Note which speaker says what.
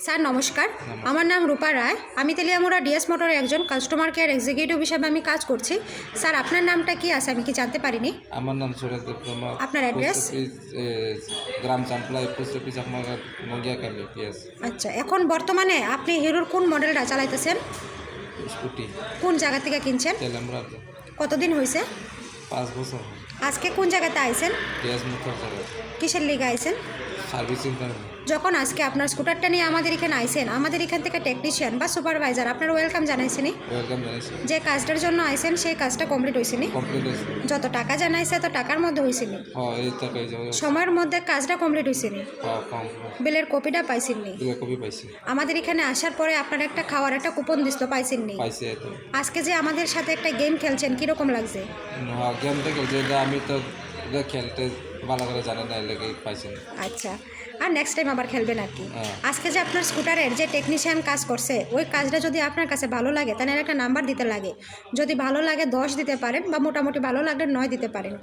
Speaker 1: Sir নমস্কার, আমার নাম রূপা রায়। আমি তেলিয়ামুড়া ডিএস মোটরের একজন কাস্টমার কেয়ার এক্সিকিউটিভ হিসেবে আমি কাজ করছি। স্যার আপনার নামটা কি আছে আমি কি জানতে পারিনি?
Speaker 2: আমার নাম সুরেশ দেববর্মা।
Speaker 1: আপনার অ্যাড্রেস?
Speaker 2: গ্রাম চাম্পলাই, পোস্ট অফিস মগিয়াকালী, পিএস।
Speaker 1: আচ্ছা, এখন বর্তমানে আপনি হিরোর কোন মডেলটা চালাইতেছেন?
Speaker 2: স্কুটি
Speaker 1: কোন জায়গা থেকে কিনছেন?
Speaker 2: তেলামরা
Speaker 1: কতদিন হয়েছে?
Speaker 2: 5 বছর।
Speaker 1: আজকে কোন জায়গাতে আইছেন?
Speaker 2: ডিএস মোটর জায়গা
Speaker 1: কিসের লিগে আইছেন?
Speaker 2: সার্ভিসিং করেন।
Speaker 1: যখন আজকে আপনার স্কুটারটা নিয়ে আমাদের এখানে আইছেন, আমাদের এখান থেকে টেকনিশিয়ান বা সুপারভাইজার আপনার ওয়েলকাম জানাইছেনি?
Speaker 2: ওয়েলকাম জানাইছি।
Speaker 1: যে কাজটার জন্য আইছেন সেই কাজটা কমপ্লিট হয়েছিনি?
Speaker 2: কমপ্লিট হয়েছে।
Speaker 1: যত টাকা জানাইছে তো টাকার মধ্যে হয়েছিনি?
Speaker 2: হ্যাঁ, এই টাকাই যাবে।
Speaker 1: সময়ের মধ্যে কাজটা কমপ্লিট হয়েছিনি?
Speaker 2: হ্যাঁ, কম।
Speaker 1: বিলের কপিটা পাইছেননি?
Speaker 2: দুই কপি পাইছি।
Speaker 1: আমাদের এখানে আসার পরে আপনার একটা খাওয়ার একটা কুপন দিছিল, পাইছেননি?
Speaker 2: পাইছি এত।
Speaker 1: আজকে যে আমাদের সাথে একটা গেম খেলছেন কিরকম লাগছে?
Speaker 2: হ্যাঁ, গেমটা খেলছে, এটা আমি তো এটা খেলতে ভালো করে জানি না, এর লেগে পাইছি না।
Speaker 1: আচ্ছা, আর নেক্সট টাইম আবার খেলবেন আর কি।
Speaker 2: হ্যাঁ।
Speaker 1: আজকে যে আপনার স্কুটারের যে টেকনিশিয়ান কাজ করছে ওই কাজটা যদি আপনার কাছে ভালো লাগে তাহলে একটা নাম্বার দিতে লাগে। যদি ভালো লাগে 10 দিতে পারেন বা মোটামুটি ভালো লাগলে 9 দিতে পারেন।